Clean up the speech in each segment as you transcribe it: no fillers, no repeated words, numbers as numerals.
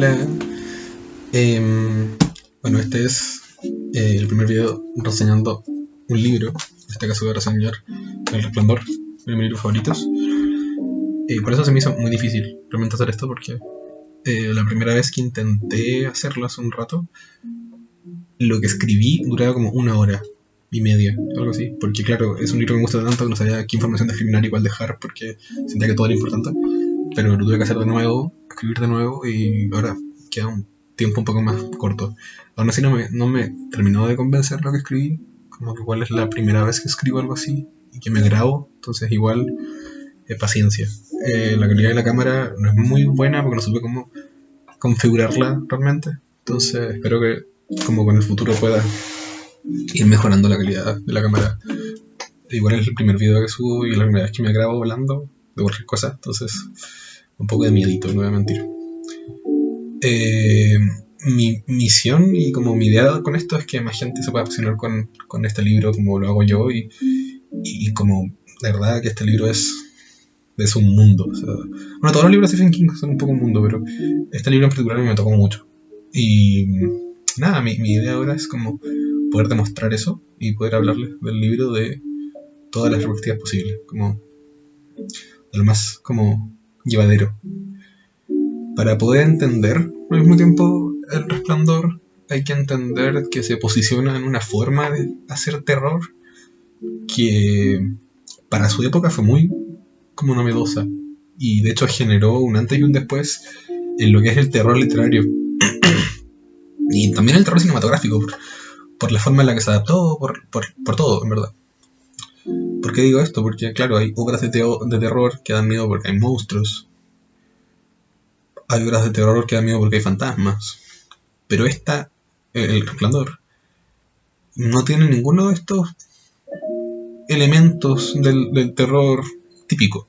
Hola. Bueno, este es el primer video reseñando un libro. En este caso voy a reseñar El Resplandor, uno de mis libros favoritos. Por eso se me hizo muy difícil realmente hacer esto, porque la primera vez que intenté hacerlo hace un rato, lo que escribí duraba como 1 hora y media, algo así. Porque claro, es un libro que me gusta tanto que no sabía qué información discriminar y cuál dejar, porque sentía que todo era importante. Pero lo tuve que hacer de nuevo, escribir de nuevo, y ahora queda un tiempo un poco más corto. Aún así no me terminó de convencer lo que escribí, como que igual es la primera vez que escribo algo así y que me grabo, entonces igual paciencia. La calidad de la cámara no es muy buena porque no supe cómo configurarla realmente, entonces espero que como con el futuro pueda ir mejorando la calidad de la cámara. Igual es el primer video que subo y la primera vez que me grabo hablando de cualquier cosa, entonces un poco de miedito, no voy a mentir. Mi misión y como mi idea con esto es que más gente se pueda apasionar con este libro como lo hago yo, y como de verdad que este libro es un mundo. O sea, bueno, todos los libros de Stephen King son un poco un mundo, pero este libro en particular me tocó mucho. Y nada, mi idea ahora es como poder demostrar eso y poder hablarles del libro de todas las perspectivas posibles, como de lo más como llevadero. Para poder entender al mismo tiempo El Resplandor, hay que entender que se posiciona en una forma de hacer terror que para su época fue muy como novedosa, y de hecho generó un antes y un después en lo que es el terror literario y también el terror cinematográfico, por la forma en la que se adaptó, por todo, en verdad. ¿Por qué digo esto? Porque claro, hay obras de terror que dan miedo porque hay monstruos, hay obras de terror que dan miedo porque hay fantasmas, pero esta, El Resplandor, no tiene ninguno de estos elementos del terror típico.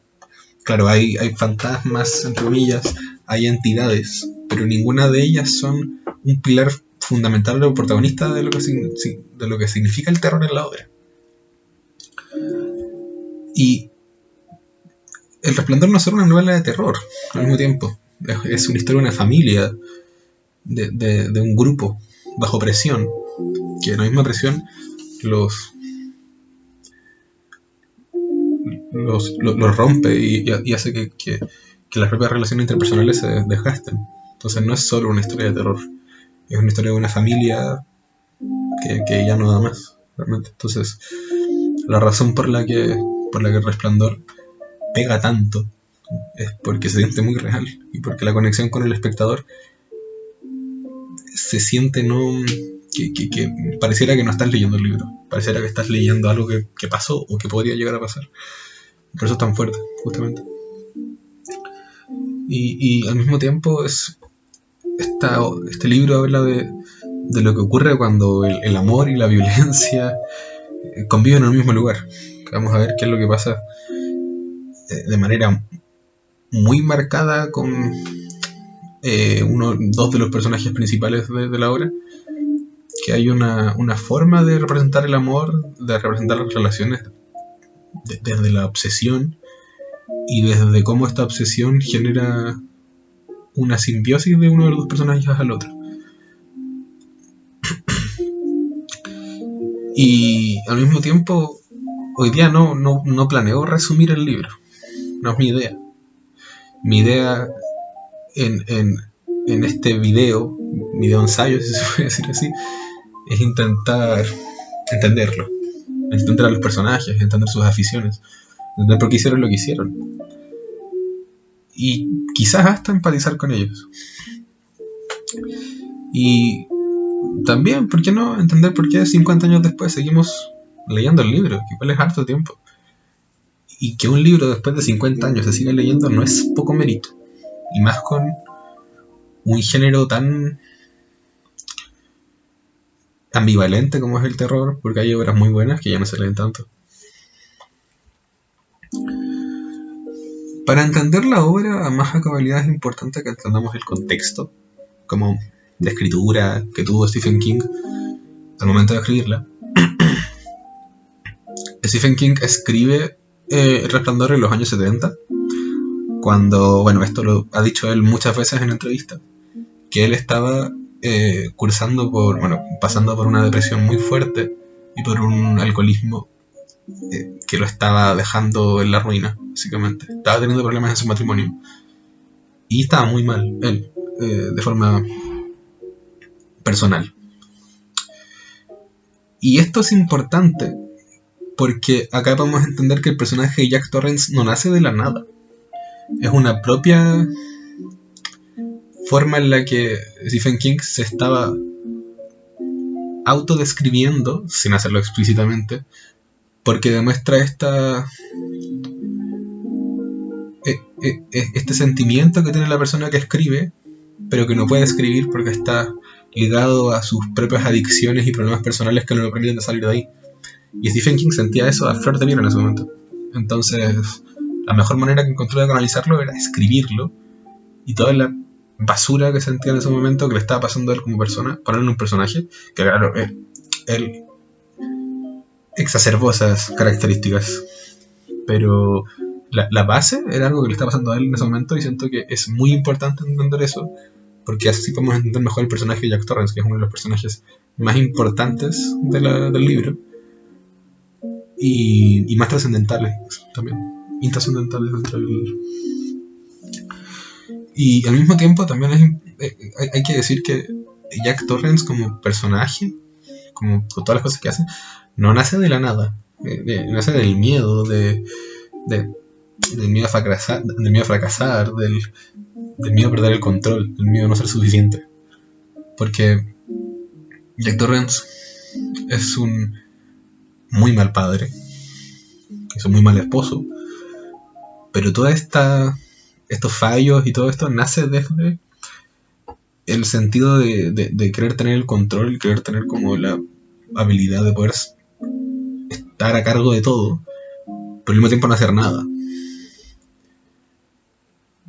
Claro, hay fantasmas, entre comillas, hay entidades, pero ninguna de ellas son un pilar fundamental o protagonista de lo que significa el terror en la obra. Y El Resplandor no es solo una novela de terror, al mismo tiempo. Es una historia de una familia, de un grupo bajo presión, que la misma presión los rompe y hace que las propias relaciones interpersonales se desgasten. Entonces no es solo una historia de terror, es una historia de una familia que ya no da más, realmente. Entonces la razón por la que El Resplandor pega tanto es porque se siente muy real y porque la conexión con el espectador se siente que pareciera que no estás leyendo el libro, pareciera que estás leyendo algo que pasó o que podría llegar a pasar. Por eso es tan fuerte, justamente. Y al mismo tiempo este libro habla de lo que ocurre cuando el amor y la violencia conviven en el mismo lugar. Vamos a ver qué es lo que pasa de manera muy marcada con dos de los personajes principales de la obra, que hay una forma de representar el amor, de representar las relaciones desde la obsesión, y desde cómo esta obsesión genera una simbiosis de uno de los dos personajes al otro. Y al mismo tiempo, hoy día no planeo resumir el libro, no es mi idea. Mi idea en este video ensayo, si se puede decir así, es intentar entenderlo, entender a los personajes, entender sus aficiones, entender por qué hicieron lo que hicieron, y quizás hasta empatizar con ellos. Y también, ¿por qué no entender por qué 50 años después seguimos leyendo el libro? Que igual es harto tiempo. Y que un libro después de 50 años se siga leyendo no es poco mérito. Y más con un género tan ambivalente como es el terror, porque hay obras muy buenas que ya no se leen tanto. Para entender la obra a más a cabalidad es importante que entendamos el contexto, como de escritura que tuvo Stephen King al momento de escribirla. Stephen King escribe El Resplandor en los años 70, cuando, bueno, esto lo ha dicho él muchas veces en entrevistas, que él estaba pasando por una depresión muy fuerte y por un alcoholismo que lo estaba dejando en la ruina, básicamente. Estaba teniendo problemas en su matrimonio y estaba muy mal él, de forma personal. Y esto es importante porque acá podemos entender que el personaje de Jack Torrance no nace de la nada. Es una propia forma en la que Stephen King se estaba autodescribiendo, sin hacerlo explícitamente, porque demuestra este sentimiento que tiene la persona que escribe, pero que no puede escribir porque está ligado a sus propias adicciones y problemas personales que no lo permiten salir de ahí. Y Stephen King sentía eso a flor de piel en ese momento. Entonces, la mejor manera que encontró de canalizarlo era escribirlo, y toda la basura que sentía en ese momento que le estaba pasando a él como persona, ponerle un personaje que, claro, él exacerbó esas características, pero la base era algo que le estaba pasando a él en ese momento, y siento que es muy importante entender eso, porque así podemos entender mejor el personaje de Jack Torrance, que es uno de los personajes más importantes del libro, y más trascendentales también, intrascendentales dentro del... Y al mismo tiempo también hay que decir que Jack Torrance como personaje, como con todas las cosas que hace, no nace de la nada, nace del miedo, del miedo a fracasar, del miedo a perder el control, del miedo a no ser suficiente. Porque Jack Torrance es un muy mal padre, es un muy mal esposo, pero estos fallos y todo esto nace desde el sentido de querer tener el control, querer tener como la habilidad de poder estar a cargo de todo, pero al mismo tiempo no hacer nada.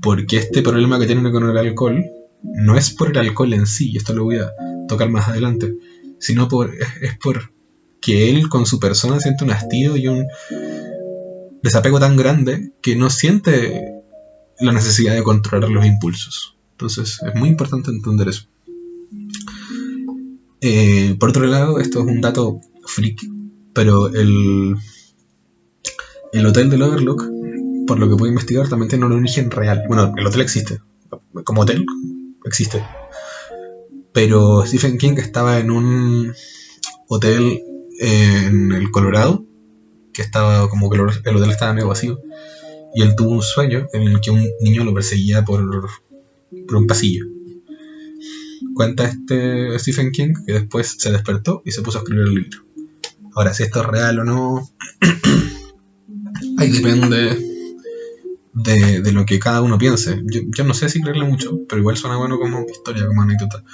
Porque este problema que tiene con el alcohol no es por el alcohol en sí, y esto lo voy a tocar más adelante, sino es por que él con su persona siente un hastío y un desapego tan grande que no siente la necesidad de controlar los impulsos. Entonces es muy importante entender eso. Por otro lado, esto es un dato freak, pero el hotel del Overlook, por lo que puedo investigar, también tiene un origen real. Bueno, el hotel existe, como hotel existe, pero Stephen King estaba en un hotel en el Colorado, que estaba como que el hotel estaba medio vacío, y él tuvo un sueño en el que un niño lo perseguía por un pasillo. Cuenta Stephen King que después se despertó y se puso a escribir el libro. Ahora, si esto es real o no, ahí depende de lo que cada uno piense. Yo no sé si creerle mucho, pero igual suena bueno como historia, como anécdota.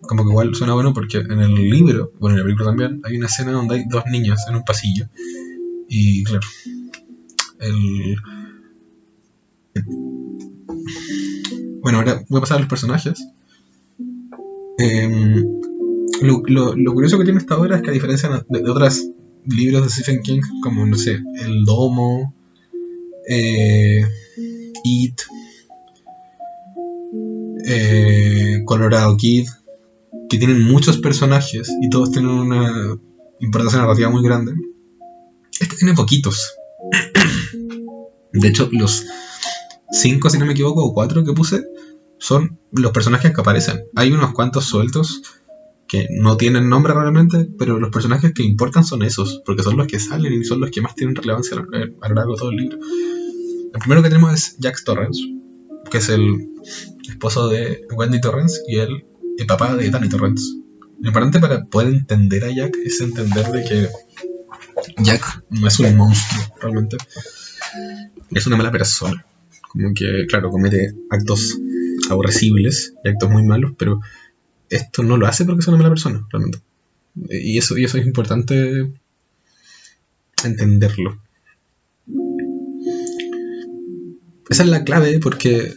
Como que igual suena bueno porque en el libro, bueno, en la película también, hay una escena donde hay dos niños en un pasillo. Y claro, bueno, ahora voy a pasar a los personajes. Lo curioso que tiene esta obra es que, a diferencia de otros libros de Stephen King, como, no sé, El Domo, It, Colorado Kid, que tienen muchos personajes y todos tienen una importancia narrativa muy grande, este tiene poquitos. De hecho, los 5, si no me equivoco, o 4 que puse son los personajes que aparecen. Hay unos cuantos sueltos que no tienen nombre realmente, pero los personajes que importan son esos, porque son los que salen y son los que más tienen relevancia a lo largo de todo el libro. El primero que tenemos es Jack Torrance, que es el esposo de Wendy Torrance y el papá de Danny Torrance. Lo importante para poder entender a Jack es entender de que Jack no es un monstruo realmente, es una mala persona. Como que, claro, comete actos aborrecibles y actos muy malos, pero esto no lo hace porque es una mala persona, realmente. Y eso es importante entenderlo. Esa es la clave, porque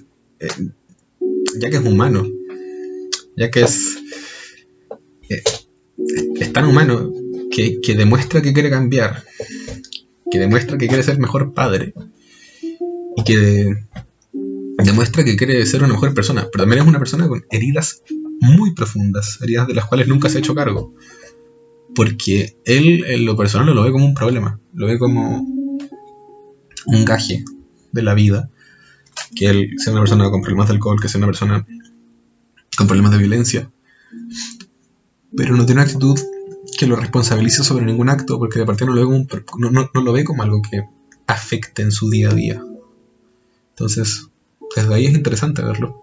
Jack es humano. Jack es tan humano que demuestra que quiere cambiar, que demuestra que quiere ser mejor padre, y que demuestra que quiere ser una mejor persona, pero también es una persona con heridas muy profundas, heridas de las cuales nunca se ha hecho cargo. Porque él en lo personal no lo ve como un problema, lo ve como un gaje de la vida. Que él sea una persona con problemas de alcohol, que sea una persona con problemas de violencia. Pero no tiene una actitud que lo responsabilice sobre ningún acto, porque de partida no lo ve como, no lo ve como algo que afecte en su día a día. Entonces, desde ahí es interesante verlo.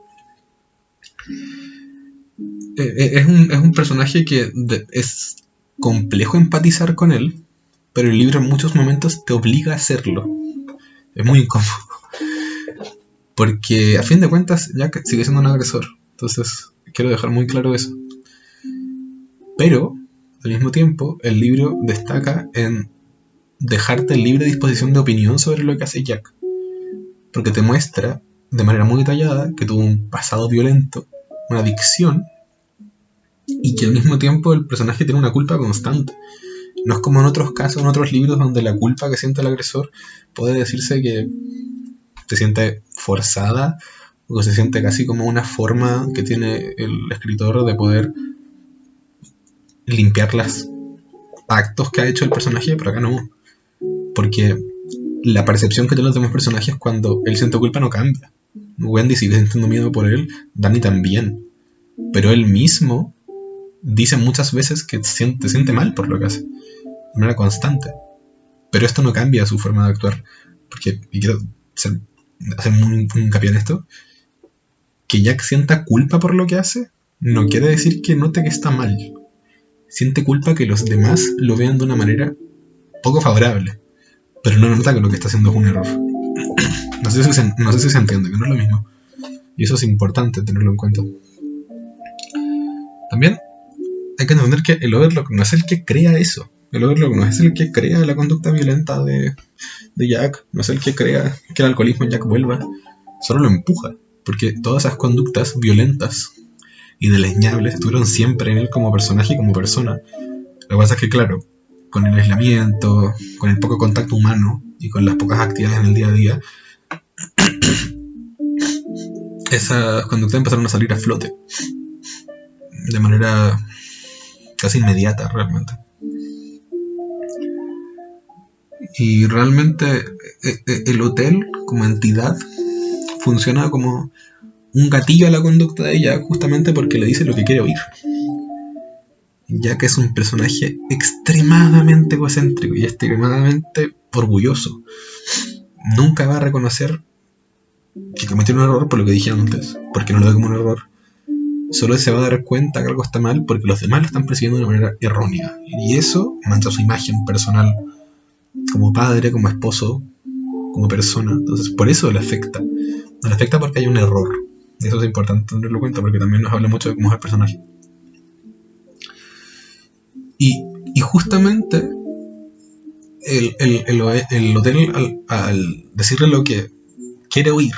Es un personaje que es complejo empatizar con él, pero el libro en muchos momentos te obliga a hacerlo. Es muy incómodo. Porque a fin de cuentas Jack sigue siendo un agresor. Entonces quiero dejar muy claro eso. Pero al mismo tiempo el libro destaca en dejarte libre disposición de opinión sobre lo que hace Jack. Porque te muestra de manera muy detallada que tuvo un pasado violento, una adicción, y que al mismo tiempo el personaje tiene una culpa constante. No es como en otros casos, en otros libros, donde la culpa que siente el agresor puede decirse que se siente forzada o que se siente casi como una forma que tiene el escritor de poder limpiar los actos que ha hecho el personaje, pero acá no. Porque la percepción que tienen los demás personajes cuando él siente culpa no cambia. Wendy sigue sintiendo miedo por él, Danny también. Pero él mismo dice muchas veces que se siente mal por lo que hace, de manera constante. Pero esto no cambia su forma de actuar. Porque, y quiero hacer un hincapié en esto, que Jack sienta culpa por lo que hace no quiere decir que note que está mal. Siente culpa que los demás lo vean de una manera poco favorable, pero no nota que lo que está haciendo es un error. No sé si se entiende, que no es lo mismo. Y eso es importante tenerlo en cuenta. También hay que entender que el Overlook no es el que crea eso. El Overlook no es el que crea la conducta violenta de Jack. No es el que crea que el alcoholismo en Jack vuelva. Solo lo empuja. Porque todas esas conductas violentas y deleznables estuvieron siempre en él como personaje y como persona. Lo que pasa es que, claro, con el aislamiento, con el poco contacto humano y con las pocas actividades en el día a día, esas conductas empezaron a salir a flote de manera casi inmediata realmente. Y realmente el hotel como entidad funciona como un gatillo a la conducta de ella, justamente porque le dice lo que quiere oír. Ya que es un personaje extremadamente egocéntrico y extremadamente orgulloso. Nunca va a reconocer que cometió un error por lo que dije antes, porque no lo ve como un error. Solo se va a dar cuenta que algo está mal porque los demás lo están percibiendo de una manera errónea. Y eso mancha su imagen personal como padre, como esposo, como persona. Entonces por eso le afecta. No le afecta porque hay un error. Y eso es importante tenerlo en cuenta porque también nos habla mucho de cómo es el personaje. Y justamente el hotel al decirle lo que quiere oír,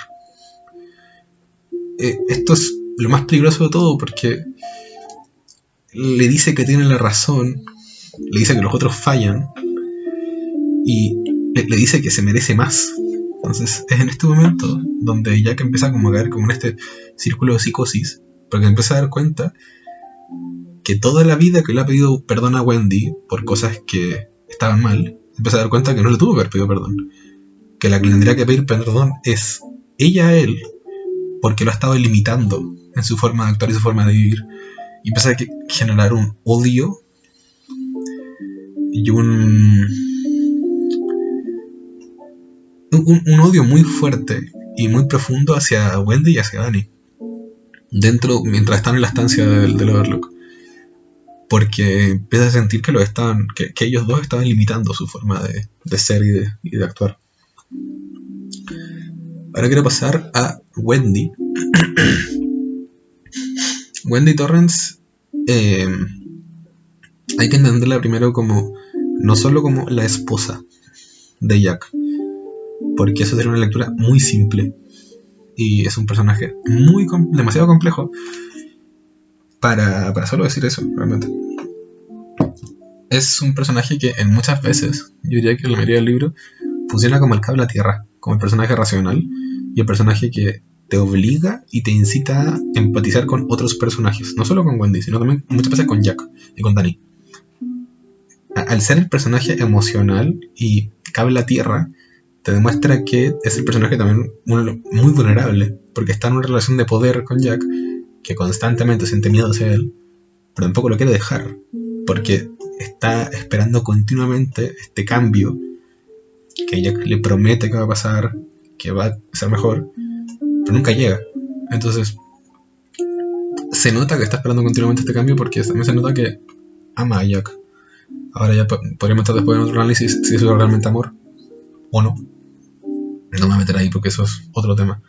esto es lo más peligroso de todo porque le dice que tiene la razón, le dice que los otros fallan y le dice que se merece más. Entonces es en este momento donde Jack empieza como a caer como en este círculo de psicosis, porque empieza a dar cuenta que toda la vida que le ha pedido perdón a Wendy por cosas que estaban mal, empieza a dar cuenta que no le tuvo que haber pedido perdón, que la que le tendría que pedir perdón es ella a él, porque lo ha estado limitando en su forma de actuar y su forma de vivir, y empieza a generar un odio y un odio muy fuerte y muy profundo hacia Wendy y hacia Danny dentro, mientras están en la estancia del Overlook, porque empieza a sentir que que ellos dos estaban limitando su forma de ser y de actuar. Ahora quiero pasar a Wendy. Wendy Torrance hay que entenderla primero como no solo como la esposa de Jack, porque eso sería una lectura muy simple y es un personaje demasiado complejo para solo decir eso, realmente. Es un personaje que en muchas veces, yo diría que en la mayoría del libro, funciona como el cable a tierra, como el personaje racional y el personaje que te obliga y te incita a empatizar con otros personajes. No solo con Wendy, sino también muchas veces con Jack y con Danny. Al ser el personaje emocional y cabe en la tierra, te demuestra que es el personaje también muy vulnerable, porque está en una relación de poder con Jack, que constantemente siente miedo hacia él, pero tampoco lo quiere dejar, porque está esperando continuamente este cambio que Jack le promete que va a pasar, que va a ser mejor, pero nunca llega. Entonces se nota que está esperando continuamente este cambio, porque también se nota que ama a Jack. Ahora ya podríamos estar después en otro análisis si eso es realmente amor o no. No me voy a meter ahí porque eso es otro tema.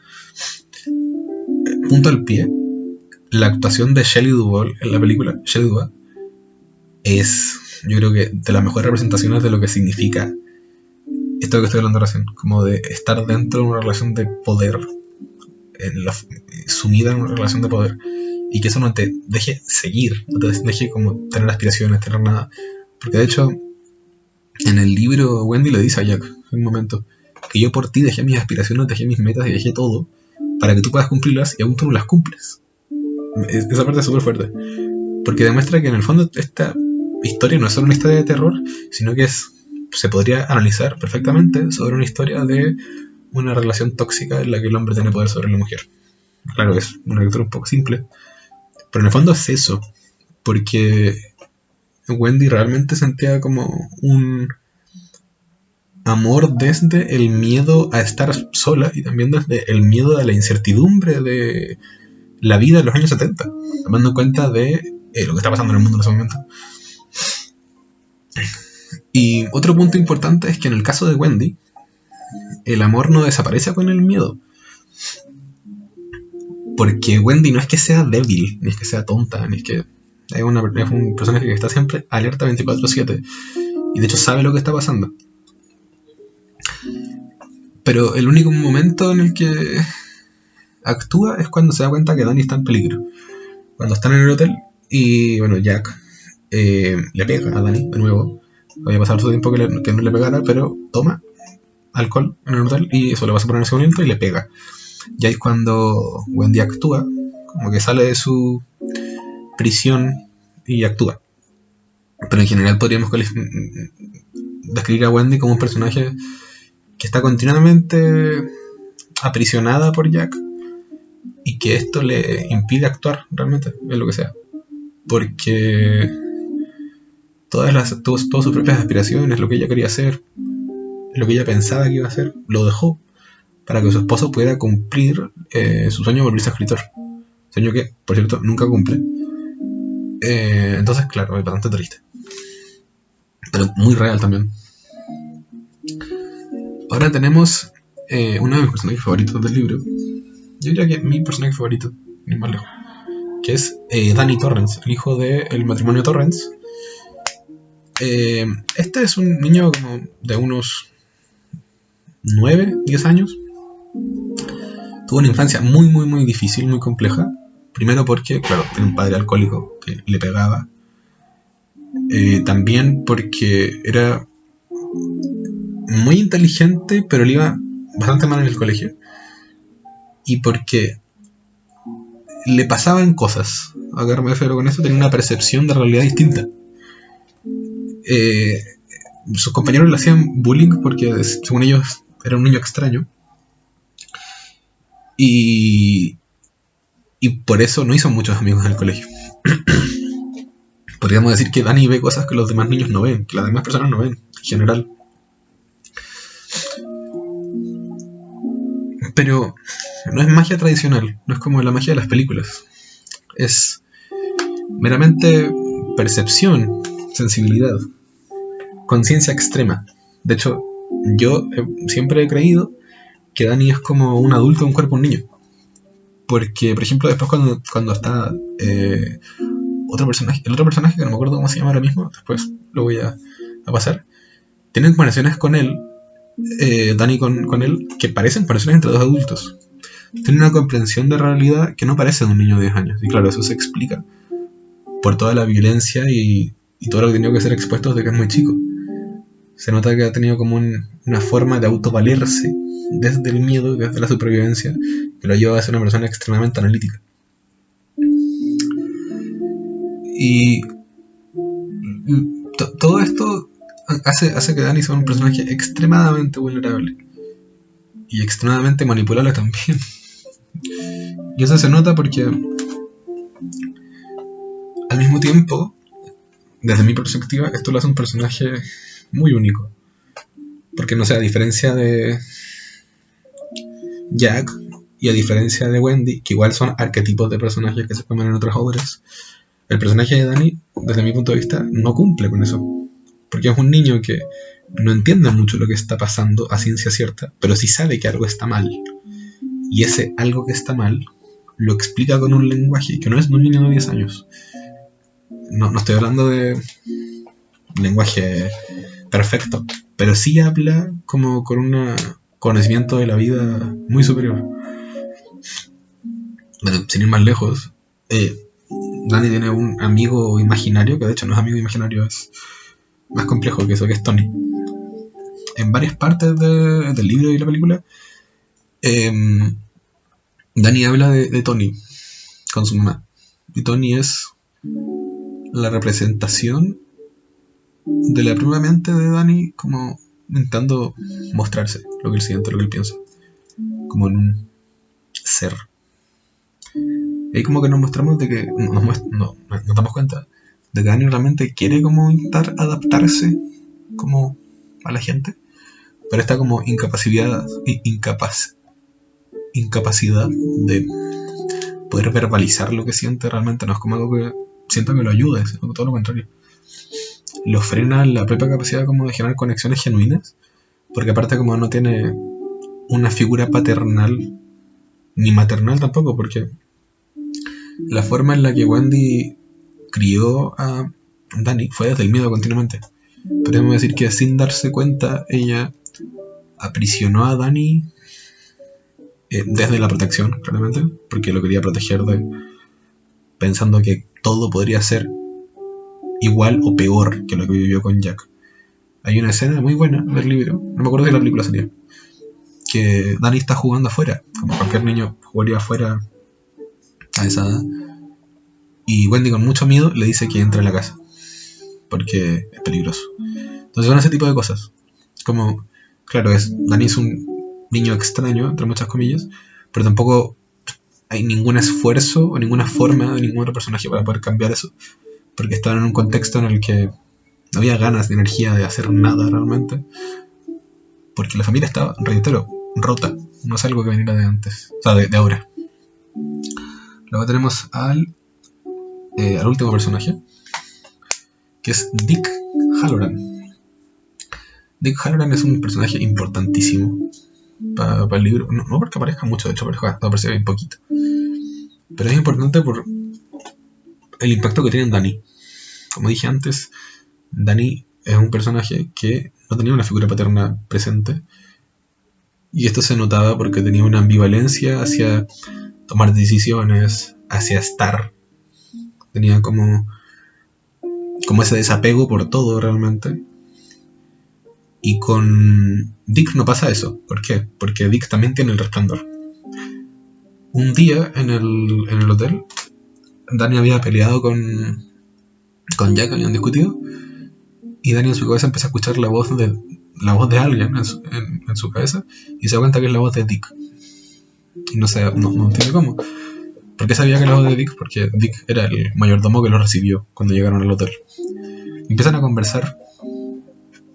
Punto al pie, la actuación de Shelley Duvall en la película, Shelley Duvall, es, yo creo que, de las mejores representaciones de lo que significa esto que estoy hablando recién, como de estar dentro de una relación de poder, sumida en una relación de poder, y que eso no te deje seguir, no te deje como tener aspiraciones, tener nada. Porque de hecho, en el libro Wendy le dice a Jack en un momento que yo por ti dejé mis aspiraciones, dejé mis metas y dejé todo para que tú puedas cumplirlas, y aún tú no las cumples. Esa parte es súper fuerte, porque demuestra que en el fondo esta historia no es solo una historia de terror, sino que se podría analizar perfectamente sobre una historia de una relación tóxica en la que el hombre tiene poder sobre la mujer. Claro, es una lectura un poco simple, pero en el fondo es eso, porque Wendy realmente sentía como un amor desde el miedo a estar sola y también desde el miedo a la incertidumbre de la vida en los años 70, tomando en cuenta de lo que está pasando en el mundo en ese momento. Y otro punto importante es que en el caso de Wendy, el amor no desaparece con el miedo. Porque Wendy no es que sea débil, ni es que sea tonta, ni es que es un personaje que está siempre alerta 24/7 y de hecho sabe lo que está pasando. Pero el único momento en el que actúa es cuando se da cuenta que Danny está en peligro. Cuando están en el hotel y, bueno, Jack le pega a Danny de nuevo. Había pasado su tiempo que no le pegara, pero toma alcohol en el hotel y eso le pasa por en ese momento y le pega. Y ahí es cuando Wendy actúa, como que sale de su prisión y actúa. Pero en general podríamos describir a Wendy como un personaje que está continuamente aprisionada por Jack y que esto le impide actuar realmente en lo que sea, porque todas sus propias aspiraciones, lo que ella quería hacer, lo que ella pensaba que iba a hacer, lo dejó para que su esposo pudiera cumplir su sueño de volverse escritor, sueño que, por cierto, nunca cumple. Entonces, claro, es bastante triste, pero muy real también. Ahora tenemos uno de mis personajes favoritos del libro. Yo diría que mi personaje favorito, ni más lejos, que es Danny Torrance, el hijo del matrimonio Torrance. Este es un niño como de unos 9, 10 años. Tuvo una infancia muy, muy, muy difícil, muy compleja. Primero porque, claro, tiene un padre alcohólico que le pegaba. También porque era muy inteligente, pero le iba bastante mal en el colegio. Y porque le pasaban cosas. A qué me refiero con eso, tenía una percepción de realidad distinta. Sus compañeros le hacían bullying porque, según ellos, era un niño extraño. Y por eso no hizo muchos amigos en el colegio. Podríamos decir que Danny ve cosas que los demás niños no ven, que las demás personas no ven, en general. Pero no es magia tradicional, no es como la magia de las películas. Es meramente percepción, sensibilidad, conciencia extrema. De hecho, yo siempre he creído que Danny es como un adulto en un cuerpo de un niño. Porque, por ejemplo, después cuando está el otro personaje que no me acuerdo cómo se llama ahora mismo, después lo voy a pasar, tienen conversaciones con él, Danny con él, que parecen conversaciones entre dos adultos. Tienen una comprensión de realidad que no parece de un niño de 10 años. Y claro, eso se explica por toda la violencia y todo lo que ha tenido que ser expuesto desde que es muy chico. Se nota que ha tenido como una forma de autovalerse desde el miedo, desde la supervivencia, que lo lleva a ser una persona extremadamente analítica. Y todo esto hace que Dani sea un personaje extremadamente vulnerable y extremadamente manipulable también. Y eso se nota porque al mismo tiempo, desde mi perspectiva, esto lo hace un personaje muy único. Porque no sé, a diferencia de Jack y a diferencia de Wendy, que igual son arquetipos de personajes que se toman en otras obras, el personaje de Dani, desde mi punto de vista, no cumple con eso. Porque es un niño que no entiende mucho lo que está pasando a ciencia cierta, pero sí sabe que algo está mal. Y ese algo que está mal lo explica con un lenguaje que no es de un niño de 10 años. No estoy hablando de lenguaje perfecto, pero sí habla como con un conocimiento de la vida muy superior. Bueno, sin ir más lejos, Dani tiene un amigo imaginario, que de hecho no es amigo imaginario, es más complejo que eso, que es Tony. En varias partes del libro y la película, Dani habla de Tony con su mamá. Y Tony es la representación de la propia mente de Dani, como intentando mostrarse lo que él siente, lo que él piensa, como en un ser. Y ahí como que nos mostramos de que nos damos cuenta de que Dani realmente quiere como intentar adaptarse como a la gente, pero esta como incapacidad de poder verbalizar lo que siente realmente no es como algo que sienta que lo ayude, sino todo lo contrario. Lo frena la propia capacidad como de generar conexiones genuinas, porque aparte como no tiene una figura paternal ni maternal tampoco, porque la forma en la que Wendy crió a Dani fue desde el miedo continuamente. Podríamos decir que sin darse cuenta ella aprisionó a Dani desde la protección, claramente, porque lo quería proteger pensando que todo podría ser igual o peor que lo que vivió con Jack. Hay una escena muy buena del libro, no me acuerdo de la película sería, que Dani está jugando afuera, como cualquier niño jugaría afuera a esa edad, y Wendy con mucho miedo le dice que entre a la casa, porque es peligroso. Entonces son ese tipo de cosas, como, claro, Dani es un niño extraño, entre muchas comillas, pero tampoco hay ningún esfuerzo o ninguna forma de ningún otro personaje para poder cambiar eso, porque estaban en un contexto en el que no había ganas ni energía de hacer nada realmente, porque la familia estaba, reitero, rota, no es algo que viniera de antes, o sea, de ahora. Luego tenemos al último personaje, que es Dick Halloran. Dick Halloran es un personaje importantísimo para el libro, no porque aparezca mucho, de hecho aparece bien poquito, pero es importante por el impacto que tiene en Dani. Como dije antes, Dani es un personaje que no tenía una figura paterna presente, y esto se notaba porque tenía una ambivalencia hacia tomar decisiones, hacia estar. Tenía como ese desapego por todo realmente. Y con Dick no pasa eso. ¿Por qué? Porque Dick también tiene el resplandor. Un día en el hotel, Dani había peleado con Jack, habían discutido, y Dani en su cabeza empezó a escuchar la voz de alguien en su cabeza, y se da cuenta que es la voz de Dick. Y no entiende cómo. ¿Por qué sabía que era la voz de Dick? Porque Dick era el mayordomo que lo recibió cuando llegaron al hotel. Y empiezan a conversar,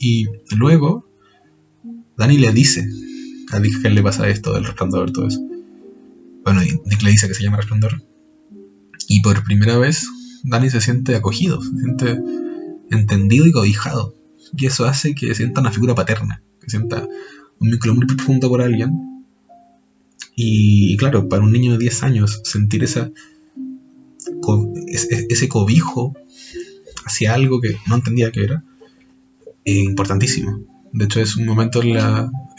y luego Dani le dice a Dick que le pasa esto del resplandor, todo eso. Bueno, y Dick le dice que se llama resplandor, y por primera vez Dani se siente acogido, se siente entendido y cobijado, y eso hace que sienta una figura paterna, que sienta un vínculo muy profundo por alguien. Y claro, para un niño de 10 años sentir ese cobijo hacia algo que no entendía que era, es importantísimo. De hecho es un momento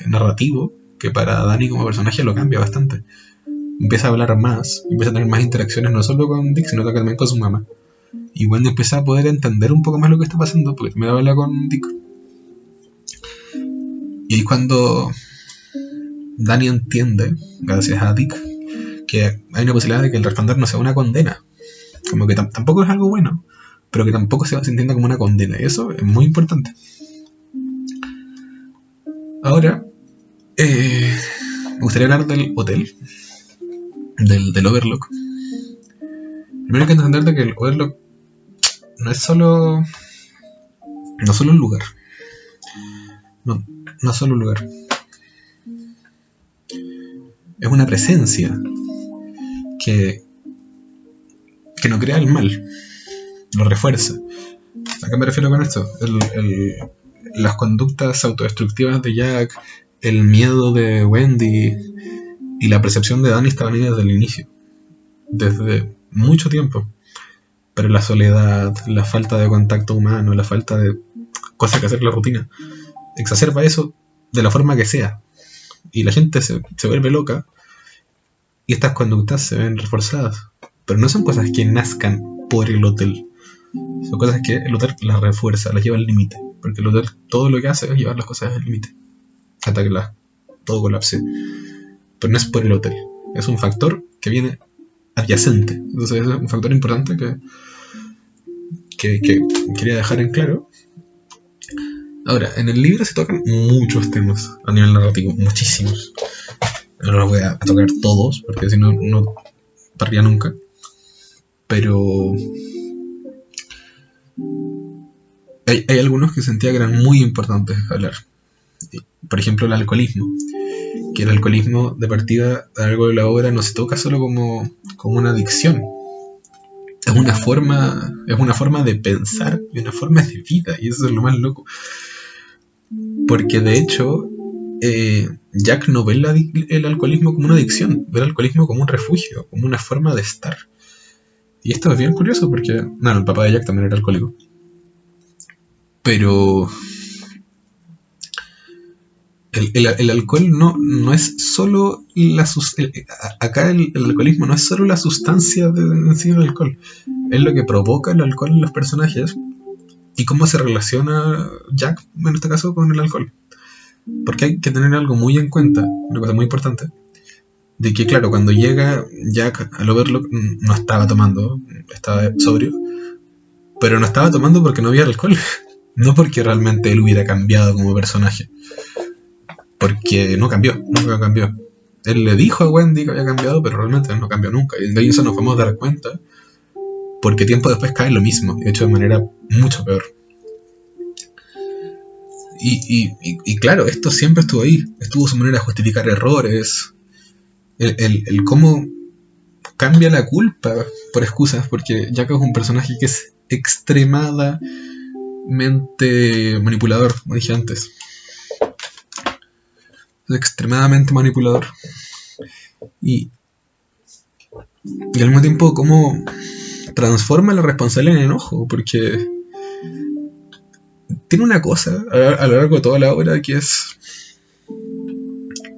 narrativo que para Dani como personaje lo cambia bastante. Empieza a hablar más, empieza a tener más interacciones no solo con Dick, sino también con su mamá. Y Wendy empieza a poder entender un poco más lo que está pasando, porque también habla con Dick. Y ahí cuando Dani entiende, gracias a Dick, que hay una posibilidad de que el resplandor no sea una condena. Como que tampoco es algo bueno, pero que tampoco se entienda como una condena. Y eso es muy importante. Ahora, me gustaría hablar del hotel, del Overlook. Primero hay que entender de que el Overlook no es solo un lugar. No es solo un lugar. Es una presencia que no crea el mal, lo refuerza. ¿A qué me refiero con esto? Las conductas autodestructivas de Jack, el miedo de Wendy y la percepción de Danny estaban ahí desde el inicio, desde mucho tiempo. Pero la soledad, la falta de contacto humano, la falta de cosas que hacer en la rutina, exacerba eso de la forma que sea. Y la gente se vuelve loca y estas conductas se ven reforzadas. Pero no son cosas que nazcan por el hotel. Son cosas que el hotel las refuerza, las lleva al límite. Porque el hotel todo lo que hace es llevar las cosas al límite. Hasta que todo colapse. Pero no es por el hotel. Es un factor que viene adyacente. Entonces es un factor importante que quería dejar en claro. Ahora, en el libro se tocan muchos temas a nivel narrativo. Muchísimos. No los voy a tocar todos, porque si no, no pararía nunca. Pero hay algunos que sentía que eran muy importantes hablar. Por ejemplo, el alcoholismo. Que el alcoholismo, de partida, a lo largo de la obra, no se toca solo como una adicción. Es una forma de pensar y una forma de vida. Y eso es lo más loco. Porque de hecho, Jack no ve el alcoholismo como una adicción. Ve el alcoholismo como un refugio, como una forma de estar. Y esto es bien curioso porque, el papá de Jack también era alcohólico. Pero el alcohol no es solo acá el alcoholismo no es solo la sustancia en sí del alcohol. Es lo que provoca el alcohol en los personajes y cómo se relaciona Jack, en este caso, con el alcohol. Porque hay que tener algo muy en cuenta, una cosa muy importante, de que claro, cuando llega Jack al Overlook no estaba tomando, estaba sobrio, pero no estaba tomando porque no había alcohol, no porque realmente él hubiera cambiado como personaje, porque nunca cambió. Él le dijo a Wendy que había cambiado, pero realmente no cambió nunca, y de eso nos vamos a dar cuenta, porque tiempo después cae lo mismo, de hecho de manera mucho peor. Y claro, esto siempre estuvo ahí, estuvo su manera de justificar errores, el cómo cambia la culpa por excusas, porque Jack es un personaje que es extremadamente manipulador, como dije antes. Es extremadamente manipulador. Y al mismo tiempo cómo transforma la responsabilidad en enojo, porque tiene una cosa a lo largo de toda la obra que es,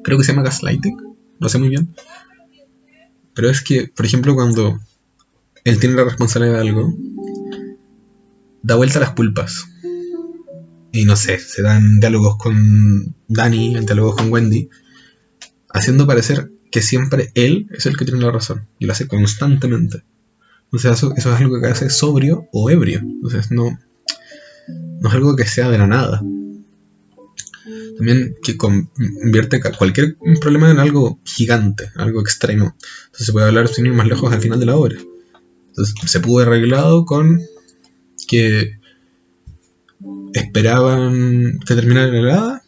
creo que se llama gaslighting, no sé muy bien, pero es que, por ejemplo, cuando él tiene la responsabilidad de algo, da vuelta a las culpas. Y no sé, se dan diálogos con Danny, diálogos con Wendy, haciendo parecer que siempre él es el que tiene la razón. Y lo hace constantemente. O sea, eso es algo que hace sobrio o ebrio. Entonces no es algo que sea de la nada. También que convierte cualquier problema en algo gigante, algo extremo. Entonces se puede hablar sin ir más lejos al final de la obra. Entonces se pudo haber arreglado con que esperaban que terminara la helada,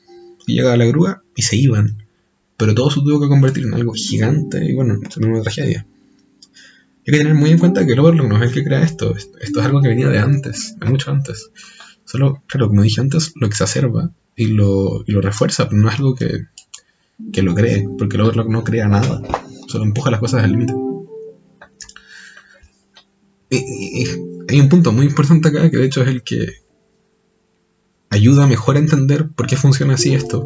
y llegaba la grúa y se iban. Pero todo se tuvo que convertir en algo gigante y bueno, es una tragedia. Hay que tener muy en cuenta que el Overlook no es el que crea esto. Esto es algo que venía de antes, de mucho antes. Solo, claro, como dije antes, lo exacerba y lo refuerza, pero no es algo que lo cree, porque el Overlook no crea nada, solo empuja las cosas al límite. Y hay un punto muy importante acá, que de hecho es el que ayuda mejor a entender por qué funciona así esto,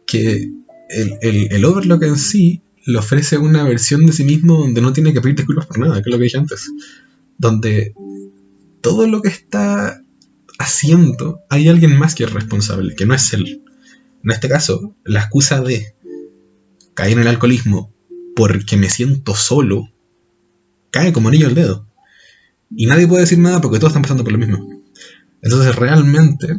que el Overlook en sí le ofrece una versión de sí mismo donde no tiene que pedir disculpas por nada, que es lo que dije antes, donde todo lo que está haciendo hay alguien más que es responsable, que no es él. En este caso, la excusa de caer en el alcoholismo porque me siento solo cae como anillo al dedo. Y nadie puede decir nada porque todos están pasando por lo mismo. Entonces realmente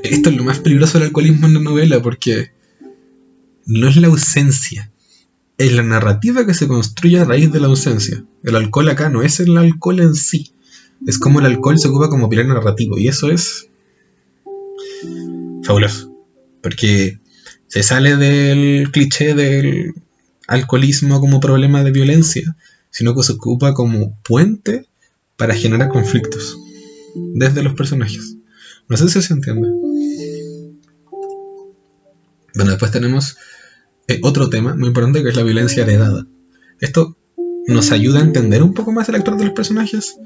esto es lo más peligroso del alcoholismo en la novela, porque no es la ausencia, es la narrativa que se construye a raíz de la ausencia. El alcohol acá no es el alcohol en sí, es como el alcohol se ocupa como pilar narrativo, y eso es fabuloso, porque se sale del cliché del alcoholismo como problema de violencia, sino que se ocupa como puente para generar conflictos desde los personajes. No sé si se entiende. Bueno, después tenemos otro tema muy importante, que es la violencia heredada. Esto nos ayuda a entender un poco más el actor de los personajes.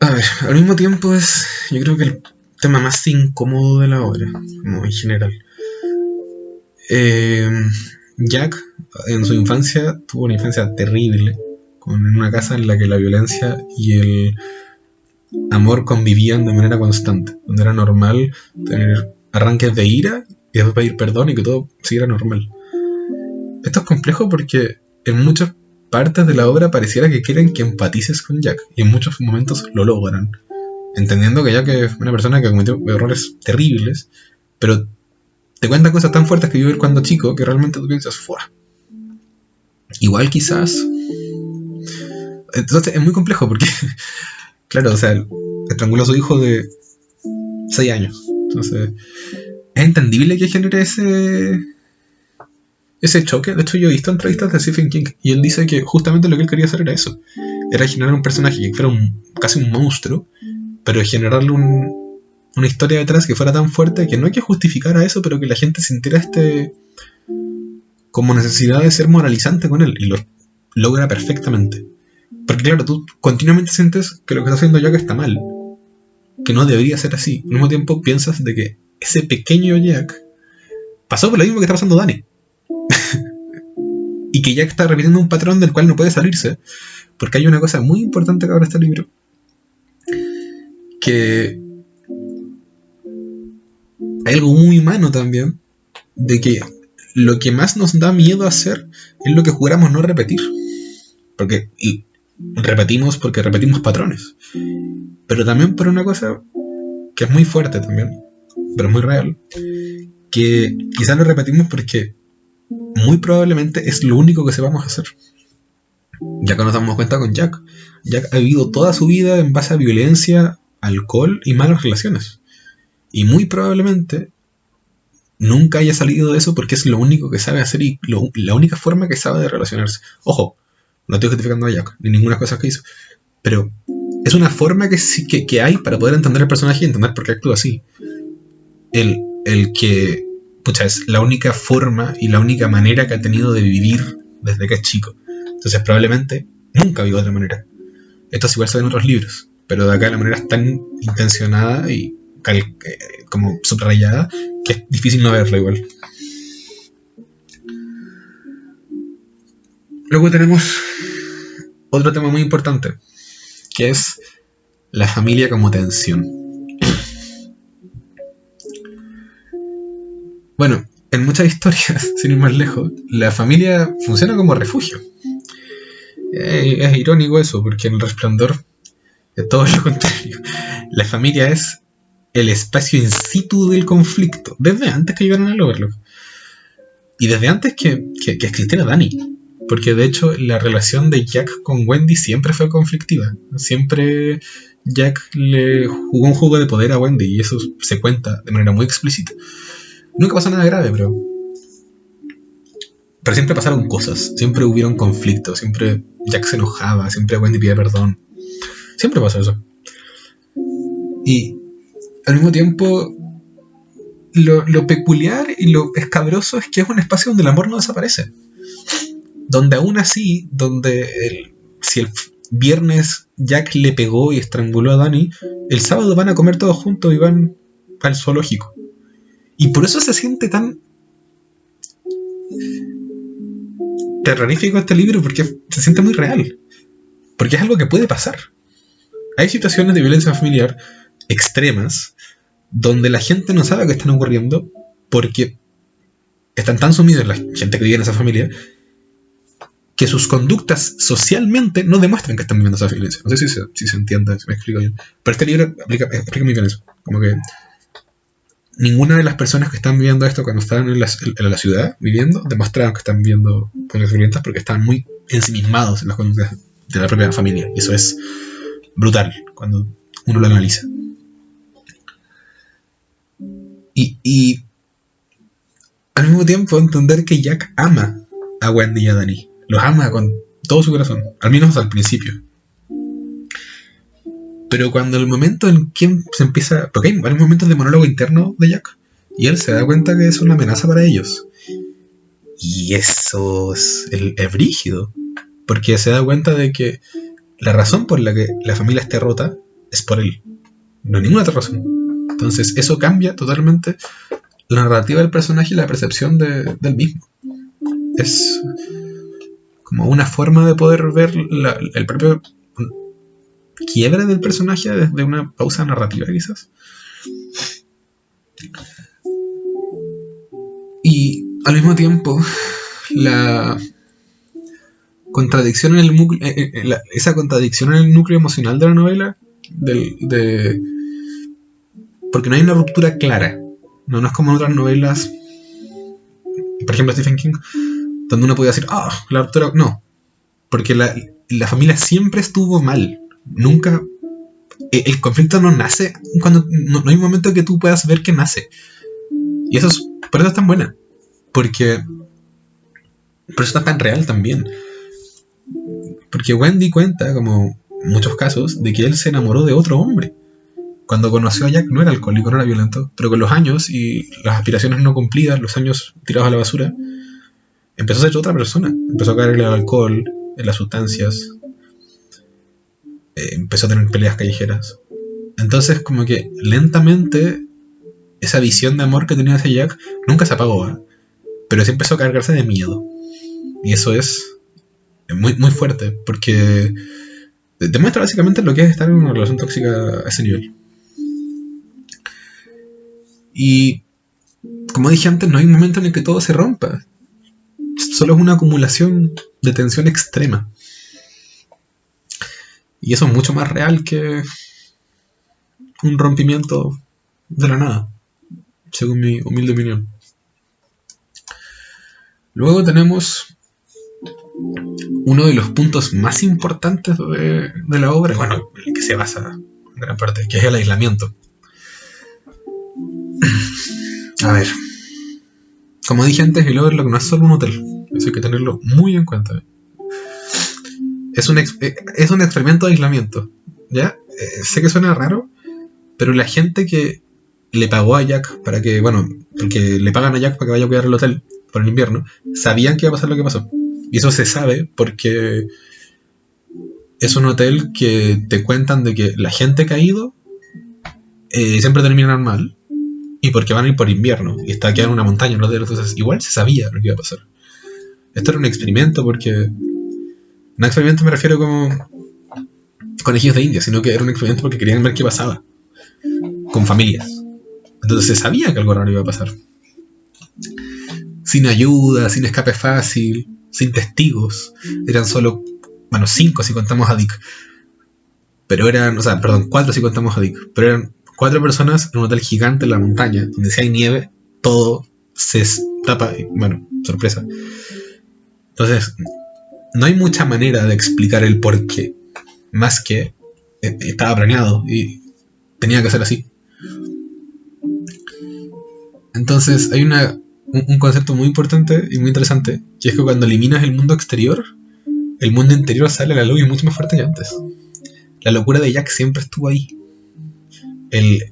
A ver, al mismo tiempo es, yo creo que el tema más incómodo de la obra, como en general. Jack, en su infancia, tuvo una infancia terrible, en una casa en la que la violencia y el amor convivían de manera constante, donde era normal tener arranques de ira y después pedir perdón y que todo siguiera normal. Esto es complejo porque en muchas partes de la obra pareciera que quieren que empatices con Jack, y en muchos momentos lo logran, entendiendo que Jack es una persona que cometió errores terribles, pero te cuenta cosas tan fuertes que vivió cuando chico que realmente tú piensas, fuera. Igual quizás. Entonces es muy complejo porque, claro, o sea, estranguló a su hijo de 6 años. Entonces, es entendible que genere ese choque. De hecho, yo he visto entrevistas de Stephen King y él dice que justamente lo que él quería hacer era eso. Era generar un personaje que fuera casi un monstruo, pero generarle una historia detrás que fuera tan fuerte que no hay que justificar a eso, pero que la gente sintiera como necesidad de ser moralizante con él, y lo logra perfectamente. Porque claro, tú continuamente sientes que lo que está haciendo Jack está mal, que no debería ser así. Al mismo tiempo piensas de que ese pequeño Jack pasó por lo mismo que está pasando Dani. Y que Jack está repitiendo un patrón del cual no puede salirse, porque hay una cosa muy importante que abre este libro, que hay algo muy humano también, de que lo que más nos da miedo hacer es lo que juramos no repetir. Y repetimos porque repetimos patrones. Pero también por una cosa que es muy fuerte también, pero es muy real, que quizás lo repetimos porque muy probablemente es lo único que sepamos hacer. Ya que nos damos cuenta con Jack. Jack ha vivido toda su vida en base a violencia, alcohol y malas relaciones. Y muy probablemente nunca haya salido de eso porque es lo único que sabe hacer y la única forma que sabe de relacionarse. Ojo, no estoy justificando a Jack, ni ninguna cosa que hizo. Pero es una forma que hay para poder entender el personaje y entender por qué actúa así. El que, pucha, es la única forma y la única manera que ha tenido de vivir desde que es chico. Entonces probablemente nunca vivió de otra manera. Esto igual se ve en otros libros, pero de acá la manera es tan intencionada y como subrayada que es difícil no verla igual. Luego tenemos otro tema muy importante, que es la familia como tensión. Bueno, en muchas historias, sin ir más lejos, la familia funciona como refugio. Es irónico eso, porque en El Resplandor es todo lo contrario. La familia es el espacio in situ del conflicto, desde antes que llegaran al Overlook. Y desde antes que existiera Dani. Porque de hecho la relación de Jack con Wendy siempre fue conflictiva. Siempre Jack le jugó un juego de poder a Wendy, y eso se cuenta de manera muy explícita. Nunca pasó nada grave, pero siempre pasaron cosas. Siempre hubieron conflictos. Siempre Jack se enojaba. Siempre Wendy pedía perdón. Siempre pasó eso. Y al mismo tiempo, lo peculiar y lo escabroso es que es un espacio donde el amor no desaparece. Donde aún así, si el viernes Jack le pegó y estranguló a Dani, el sábado van a comer todos juntos y van al zoológico. Y por eso se siente tan terrorífico este libro, porque se siente muy real. Porque es algo que puede pasar. Hay situaciones de violencia familiar extremas, donde la gente no sabe que están ocurriendo porque están tan sumidos, la gente que vive en esa familia, que sus conductas socialmente no demuestran que están viviendo esa violencia. No sé si se entiende, si me explico bien. Pero este libro explica muy bien eso. Como que ninguna de las personas que están viviendo esto cuando estaban en la ciudad viviendo demostraban que están viviendo conductas violentas porque estaban muy ensimismados en las conductas de la propia familia. Y eso es brutal cuando uno lo analiza. Y al mismo tiempo entender que Jack ama a Wendy y a Danny. Los ama con todo su corazón, al menos al principio. Pero cuando el momento en que se empieza... Porque hay varios momentos de monólogo interno de Jack, y él se da cuenta que es una amenaza para ellos. Y eso es brígido. Porque se da cuenta de que la razón por la que la familia esté rota es por él. No hay ninguna otra razón. Entonces eso cambia totalmente la narrativa del personaje y la percepción del mismo. Es como una forma de poder ver el propio quiebre del personaje desde una pausa narrativa, quizás. Y al mismo tiempo, la contradicción en esa contradicción en el núcleo emocional de la novela, porque no hay una ruptura clara. No es como en otras novelas, por ejemplo Stephen King, donde uno podía decir, la ruptura... No, porque la familia siempre estuvo mal. Nunca... El conflicto no nace cuando... No hay un momento que tú puedas ver que nace. Y por eso es tan buena. Porque... Por eso es tan real también. Porque Wendy cuenta, como muchos casos, de que él se enamoró de otro hombre. Cuando conoció a Jack no era alcohólico, no era violento, pero con los años y las aspiraciones no cumplidas, los años tirados a la basura, empezó a ser otra persona. Empezó a caer en el alcohol, en las sustancias, empezó a tener peleas callejeras. Entonces como que lentamente esa visión de amor que tenía hacia Jack nunca se apagó, pero sí empezó a cargarse de miedo. Y eso es muy, muy fuerte, porque demuestra básicamente lo que es estar en una relación tóxica a ese nivel. Y como dije antes, no hay un momento en el que todo se rompa. Solo es una acumulación de tensión extrema. Y eso es mucho más real que un rompimiento de la nada, según mi humilde opinión. Luego tenemos uno de los puntos más importantes de la obra, bueno, el que se basa en gran parte, que es el aislamiento. A ver, como dije antes, el Overlook no es solo un hotel, eso hay que tenerlo muy en cuenta. Es un experimento de aislamiento, ¿ya? Sé que suena raro, pero la gente que le pagó a Jack para que, porque le pagan a Jack para que vaya a cuidar el hotel por el invierno, sabían que iba a pasar lo que pasó. Y eso se sabe porque es un hotel que te cuentan de que la gente que ha ido siempre terminan mal, y porque van a ir por invierno y está quedando en una montaña, ¿no? Entonces igual se sabía lo que iba a pasar. Esto era un experimento, porque no experimento me refiero como conejillos de India, sino que era un experimento porque querían ver qué pasaba con familias. Entonces se sabía que algo raro iba a pasar. Sin ayuda, sin escape fácil, sin testigos. Eran solo, 5 si contamos a Dick. Pero eran, 4 si contamos a Dick. Pero eran 4 personas en un hotel gigante en la montaña, donde si hay nieve, todo se tapa y, sorpresa. Entonces, no hay mucha manera de explicar el por qué, más que estaba planeado y tenía que ser así. Entonces, hay un concepto muy importante y muy interesante, que es que cuando eliminas el mundo exterior, el mundo interior sale a la luz y es mucho más fuerte que antes. La locura de Jack siempre estuvo ahí. El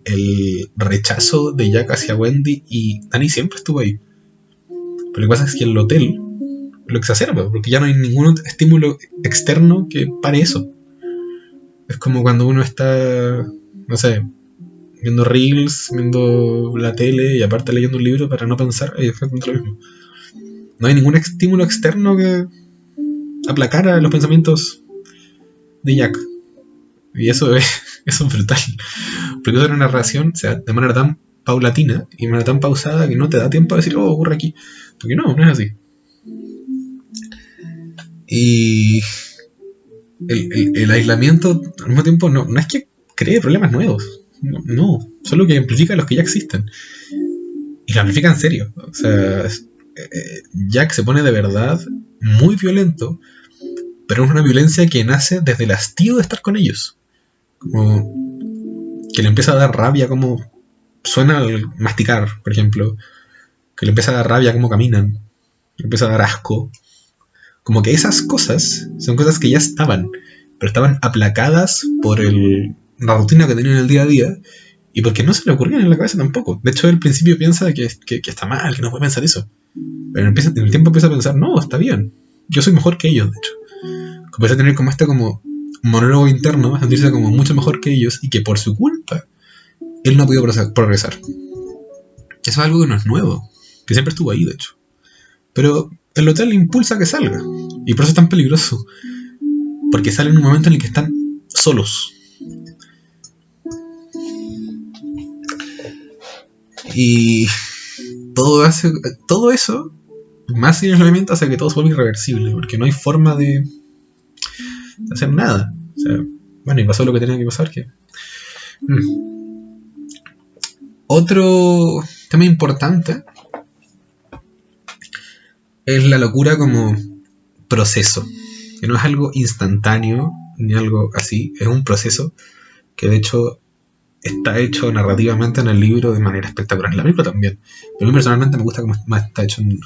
rechazo de Jack hacia Wendy y Danny siempre estuvo ahí. Pero lo que pasa es que el hotel lo exacerba, porque ya no hay ningún estímulo externo que pare eso. Es como cuando uno está, viendo reels, viendo la tele y aparte leyendo un libro para no pensar, es exactamente lo mismo. No hay ningún estímulo externo que aplacara los pensamientos de Jack. Y eso es brutal. Porque es una narración, o sea, de manera tan paulatina y de manera tan pausada que no te da tiempo a decir, oh, ocurre aquí. Porque no es así. Y el aislamiento, al mismo tiempo, no es que cree problemas nuevos. No, solo que amplifica los que ya existen. Y lo amplifica en serio. O sea, Jack se pone de verdad muy violento, pero es una violencia que nace desde el hastío de estar con ellos. Como que le empieza a dar rabia como suena al masticar, por ejemplo. Que le empieza a dar rabia como caminan. Le empieza a dar asco. Como que esas cosas son cosas que ya estaban, pero estaban aplacadas por la rutina que tenían en el día a día y porque no se le ocurrían en la cabeza tampoco. De hecho, él al principio piensa que está mal, que no puede pensar eso. Pero en el tiempo empieza a pensar, no, está bien. Yo soy mejor que ellos, de hecho. Empieza a tener como como monólogo interno, a sentirse como mucho mejor que ellos y que por su culpa él no ha podido progresar. Eso es algo que no es nuevo, que siempre estuvo ahí, de hecho. Pero el hotel le impulsa a que salga. Y por eso es tan peligroso. Porque sale en un momento en el que están solos. Y todo eso, más sin aislamiento, hace que todo se vuelva irreversible. Porque no hay forma de hacer nada. O sea, bueno, y pasó lo que tenía que pasar. Otro tema importante es la locura como proceso, que no es algo instantáneo ni algo así, es un proceso que de hecho está hecho narrativamente en el libro de manera espectacular, en la película también, pero a mí personalmente me gusta cómo está hecho en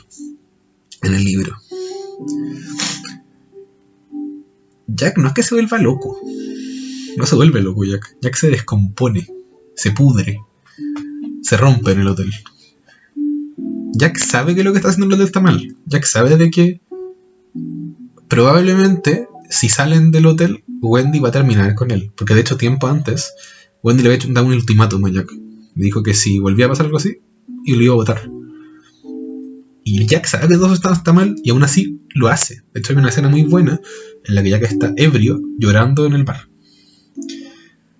el libro. Jack no es que se vuelva loco, no se vuelve loco Jack se descompone, se pudre, se rompe en el hotel. Jack sabe que lo que está haciendo en el hotel está mal. Jack sabe de que probablemente si salen del hotel Wendy va a terminar con él, porque de hecho tiempo antes Wendy le había dado un ultimátum a Jack. Le dijo que si volvía a pasar algo así y lo iba a votar. Y Jack sabe que todo está mal y aún así lo hace. De hecho hay una escena muy buena en la que Jack está ebrio llorando en el bar.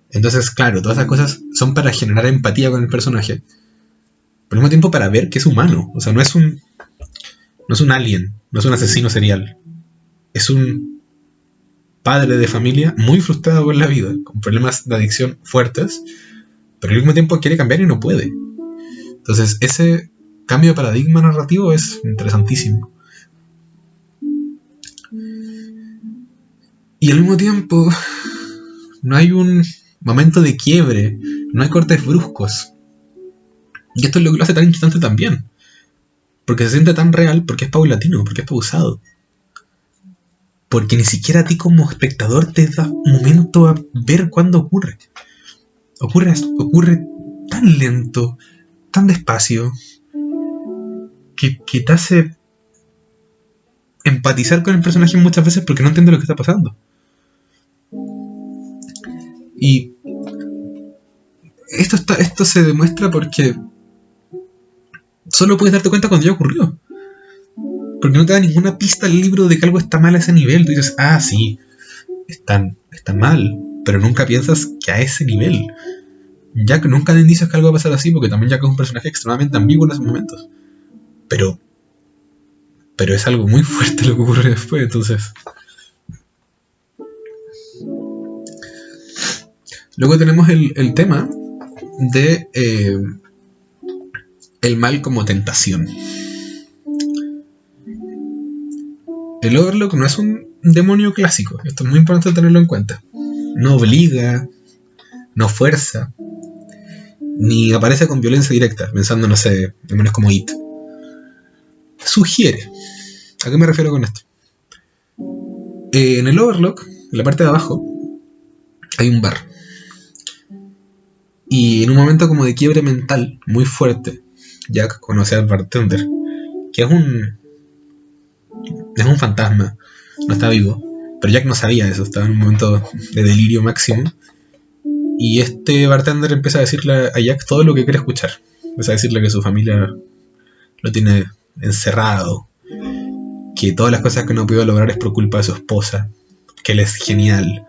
Entonces claro, todas esas cosas son para generar empatía con el personaje, pero al mismo tiempo para ver que es humano. O sea, no es un alien, no es un asesino serial. Es un padre de familia muy frustrado con la vida, con problemas de adicción fuertes, pero al mismo tiempo quiere cambiar y no puede. Entonces ese cambio de paradigma narrativo es interesantísimo. Y al mismo tiempo no hay un momento de quiebre, no hay cortes bruscos. Y esto es lo que lo hace tan inquietante también. Porque se siente tan real, porque es paulatino, porque es pausado. Porque ni siquiera a ti como espectador te da un momento a ver cuándo ocurre. Ocurre tan lento, tan despacio, que te hace empatizar con el personaje muchas veces porque no entiende lo que está pasando. Y esto se demuestra porque solo puedes darte cuenta cuando ya ocurrió. Porque no te da ninguna pista el libro de que algo está mal a ese nivel. Tú dices, sí, está mal, pero nunca piensas que a ese nivel. Jack nunca da indicios que algo va a pasar así, porque también Jack es un personaje extremadamente ambiguo en esos momentos. Pero es algo muy fuerte lo que ocurre después, entonces. Luego tenemos el tema de el mal como tentación. El Overlook no es un demonio clásico, esto es muy importante tenerlo en cuenta. No obliga, no fuerza, ni aparece con violencia directa, pensando, no sé, demonios como It. Sugiere. ¿A qué me refiero con esto? En el Overlook, en la parte de abajo, hay un bar. Y en un momento como de quiebre mental muy fuerte, Jack conoce al bartender, que es un fantasma, no está vivo, pero Jack no sabía eso, estaba en un momento de delirio máximo. Y este bartender empieza a decirle a Jack todo lo que quiere escuchar. Empieza a decirle que su familia lo tiene encerrado, que todas las cosas que no pudo lograr es por culpa de su esposa, que él es genial,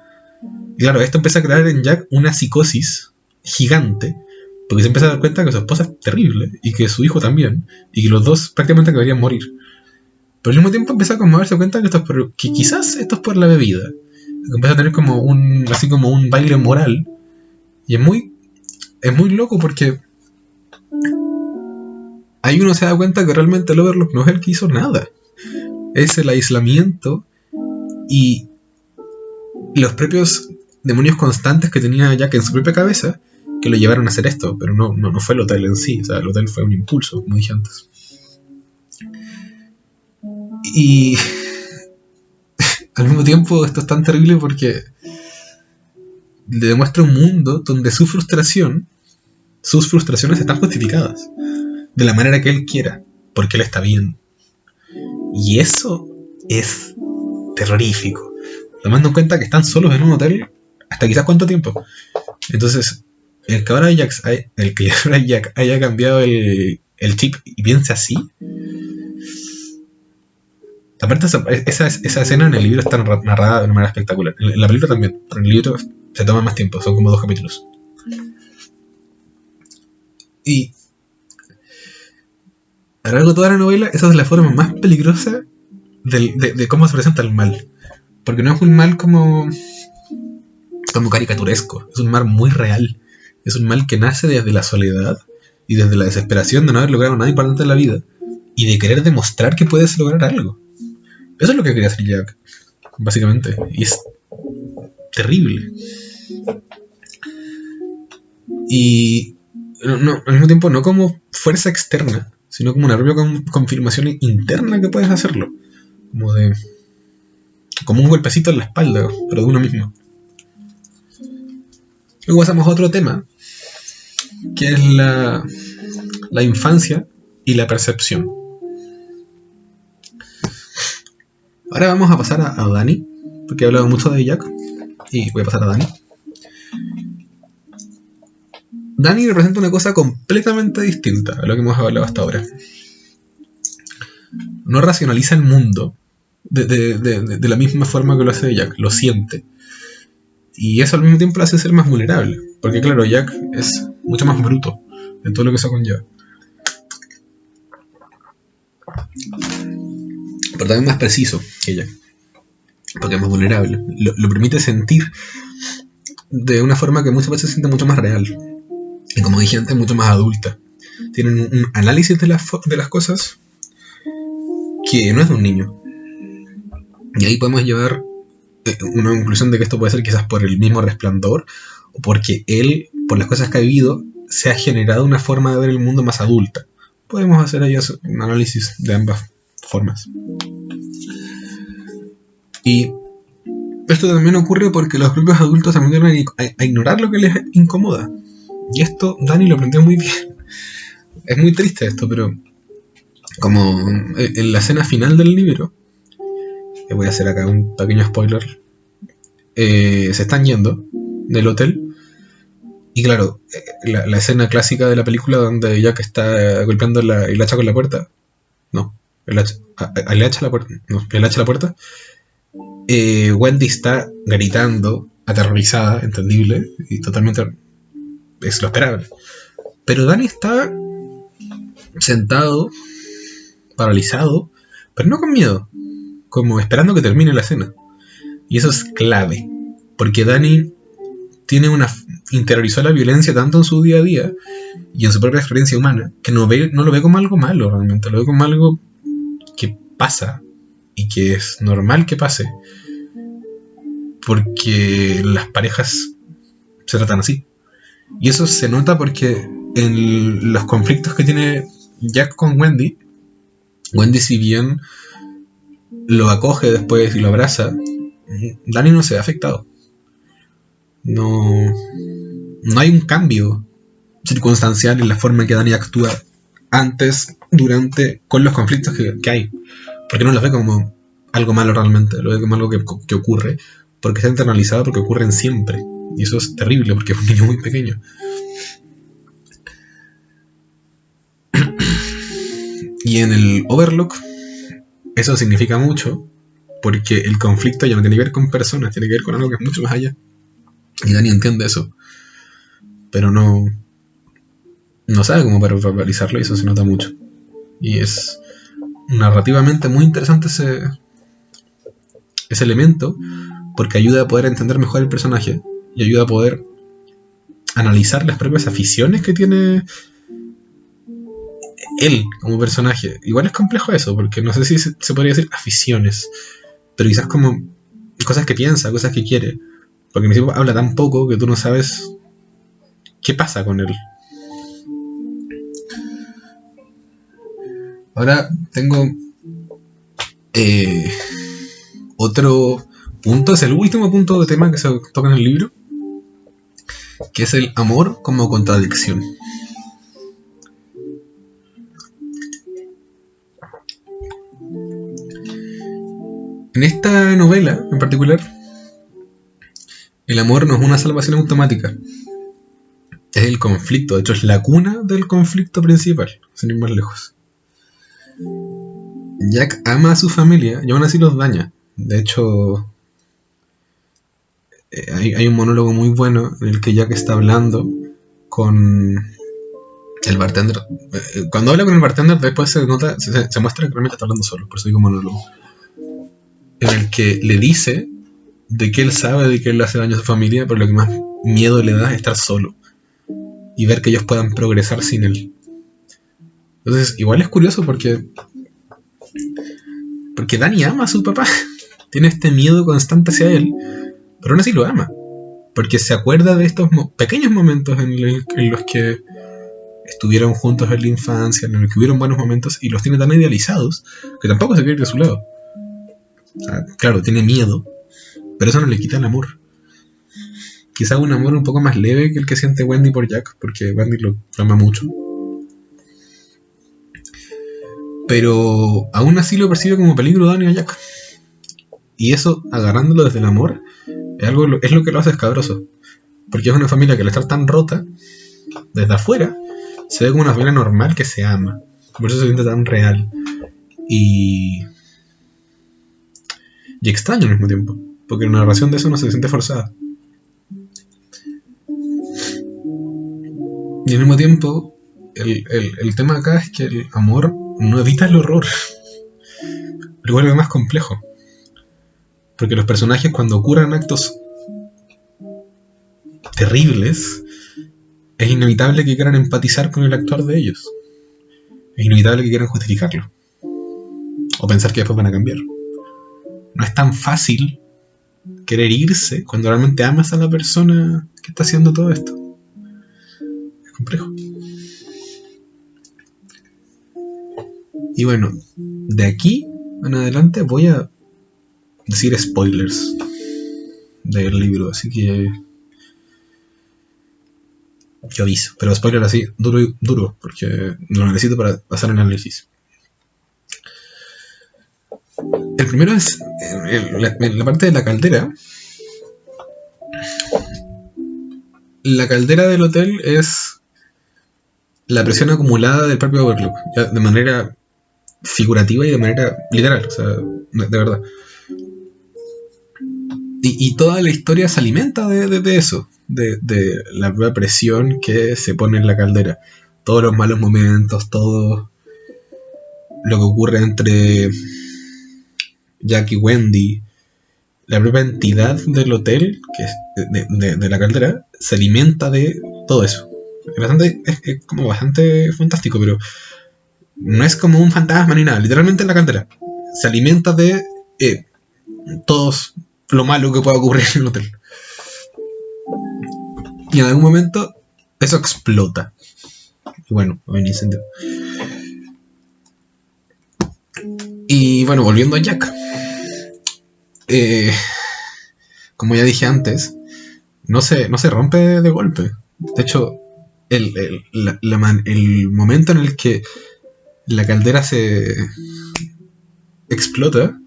Y claro, esto empieza a crear en Jack una psicosis gigante, porque se empieza a dar cuenta que su esposa es terrible, y que su hijo también, y que los dos prácticamente deberían morir. Pero al mismo tiempo empieza como a darse cuenta que, que quizás esto es por la bebida. Empieza a tener como así como un baile moral. Y es muy loco porque ahí uno se da cuenta que realmente el Overlook no es el que hizo nada. Es el aislamiento y los propios demonios constantes que tenía Jack en su propia cabeza que lo llevaron a hacer esto. Pero no fue el hotel en sí. O sea, el hotel fue un impulso, como dije antes. Y al mismo tiempo esto es tan terrible porque le demuestra un mundo donde sus frustraciones están justificadas de la manera que él quiera, porque él está bien. Y eso es terrorífico, tomando en cuenta que están solos en un hotel hasta quizás cuánto tiempo. Entonces, el que ahora Jack haya cambiado el chip y piense así. Aparte, esa escena en el libro está narrada de una manera espectacular. En la película también, pero en el libro se toma más tiempo, son como 2 capítulos. Y a lo largo de toda la novela, esa es la forma más peligrosa de cómo se presenta el mal. Porque no es un mal como caricaturesco, es un mal muy real. Es un mal que nace desde la soledad y desde la desesperación de no haber logrado nada importante en la vida y de querer demostrar que puedes lograr algo. Eso es lo que quería hacer Jack, básicamente. Y es terrible. Y al mismo tiempo no como fuerza externa, sino como una propia confirmación interna que puedes hacerlo. Como un golpecito en la espalda, pero de uno mismo. Luego pasamos a otro tema, que es la infancia y la percepción. Ahora vamos a pasar a Dani, porque he hablado mucho de Jack, y voy a pasar a Dani. Dani representa una cosa completamente distinta a lo que hemos hablado hasta ahora. No racionaliza el mundo de la misma forma que lo hace Jack, lo siente. Y eso al mismo tiempo lo hace ser más vulnerable, porque claro, Jack es mucho más bruto en todo lo que eso conlleva. Pero también más preciso que Jack, porque es más vulnerable. Lo permite sentir de una forma que muchas veces se siente mucho más real. Y como dije antes, mucho más adulta. Tienen un análisis de las cosas que no es de un niño. Y ahí podemos llevar una conclusión de que esto puede ser quizás por el mismo resplandor, o porque él, por las cosas que ha vivido, se ha generado una forma de ver el mundo más adulta. Podemos hacer ahí un análisis de ambas formas. Y esto también ocurre porque los propios adultos también tienden a ignorar lo que les incomoda. Y esto Dani lo aprendió muy bien. Es muy triste esto, pero como en la escena final del libro, voy a hacer acá un pequeño spoiler, se están yendo del hotel. Y claro, la escena clásica de la película donde Jack está golpeando el hacha con la puerta. No, el hacha la puerta. No, el hacha la puerta. Wendy está gritando, aterrorizada, entendible, y totalmente es lo esperable. Pero Dani está sentado, paralizado, pero no con miedo, como esperando que termine la escena. Y eso es clave, porque Dani interiorizó la violencia tanto en su día a día y en su propia experiencia humana, que no lo ve como algo malo realmente, lo ve como algo que pasa y que es normal que pase, porque las parejas se tratan así. Y eso se nota porque en los conflictos que tiene Jack con Wendy, si bien lo acoge después y lo abraza, Dani no se ve afectado. No hay un cambio circunstancial en la forma en que Dani actúa antes, durante, con los conflictos que hay. Porque no lo ve como algo malo realmente, lo ve como algo que ocurre, porque está internalizado, porque ocurren siempre. Y eso es terrible, porque es un niño muy pequeño. Y en el Overlook, eso significa mucho, porque el conflicto ya no tiene que ver con personas, tiene que ver con algo que es mucho más allá. Y Dani entiende eso, pero no sabe cómo verbalizarlo y eso se nota mucho. Y es narrativamente muy interesante ese elemento porque ayuda a poder entender mejor el personaje y ayuda a poder analizar las propias aficiones que tiene él como personaje. Igual es complejo eso, porque no sé si se podría decir aficiones, pero quizás como cosas que piensa, cosas que quiere. Porque el tipo habla tan poco que tú no sabes qué pasa con él. Ahora tengo otro punto, es el último punto de tema que se toca en el libro, que es el amor como contradicción. En esta novela, en particular, el amor no es una salvación automática. Es el conflicto, de hecho es la cuna del conflicto principal, sin ir más lejos. Jack ama a su familia y aún así los daña. De hecho, hay un monólogo muy bueno en el que Jack está hablando con el bartender. Cuando habla con el bartender, después se muestra que realmente está hablando solo, por eso digo monólogo. En el que le dice de que él sabe de que él le hace daño a su familia, pero lo que más miedo le da es estar solo y ver que ellos puedan progresar sin él. Entonces, igual es curioso porque Dani ama a su papá. Tiene este miedo constante hacia él, pero aún así lo ama. Porque se acuerda de estos pequeños momentos en los que estuvieron juntos en la infancia, en los que hubieron buenos momentos, y los tiene tan idealizados que tampoco se quiere ir de su lado. O sea, claro, tiene miedo, pero eso no le quita el amor. Quizá un amor un poco más leve que el que siente Wendy por Jack, porque Wendy lo ama mucho. Pero aún así lo percibe como peligro Dani a Jack. Y eso, agarrándolo desde el amor, es lo que lo hace escabroso. Porque es una familia que al estar tan rota, desde afuera, se ve como una familia normal que se ama. Por eso se siente tan real. Y extraño al mismo tiempo. Porque la narración de eso no se siente forzada. Y al mismo tiempo, el tema acá es que el amor no evita el horror. Lo vuelve más complejo. Porque los personajes, cuando ocurren actos terribles, es inevitable que quieran empatizar con el actuar de ellos. Es inevitable que quieran justificarlo. O pensar que después van a cambiar. No es tan fácil querer irse cuando realmente amas a la persona que está haciendo todo esto. Es complejo. Y bueno, de aquí en adelante voy a decir spoilers del libro, así que yo aviso, pero spoiler así, duro, porque lo necesito para pasar el análisis. El primero es la parte de la caldera. La caldera del hotel es la presión acumulada del propio Overlook, ya de manera figurativa y de manera literal, o sea, de verdad. Y toda la historia se alimenta de eso, de la propia presión que se pone en la caldera. Todos los malos momentos, todo lo que ocurre entre Jack y Wendy, la propia entidad del hotel, que es de la caldera, se alimenta de todo eso. Es como bastante fantástico, pero no es como un fantasma ni nada. Literalmente en la caldera se alimenta de todos lo malo que pueda ocurrir en el hotel. Y en algún momento eso explota. Y bueno, hay un incendio. Y bueno, volviendo a Jack. Como ya dije antes, no se rompe de golpe. De hecho, el momento en el que la caldera se explota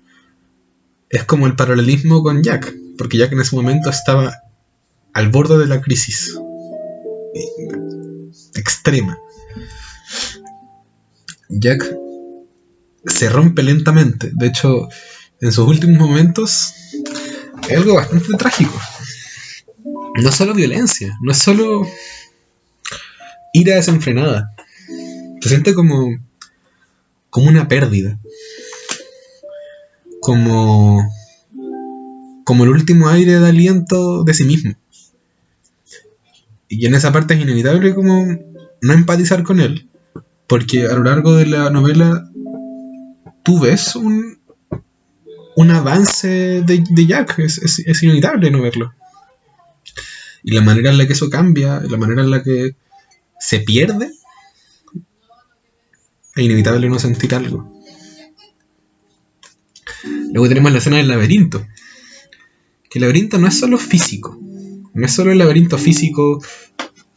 es como el paralelismo con Jack, porque Jack en ese momento estaba al borde de la crisis extrema. Jack se rompe lentamente. De hecho, en sus últimos momentos es algo bastante trágico. no es solo violencia, no es solo ira desenfrenada. Se siente como una pérdida, como el último aire de aliento de sí mismo. Y en esa parte es inevitable como no empatizar con él, porque a lo largo de la novela tú ves un avance de Jack, es inevitable no verlo. Y la manera en la que eso cambia, la manera en la que se pierde, es inevitable no sentir algo. Luego tenemos la escena del laberinto, que el laberinto no es solo físico, no es solo el laberinto físico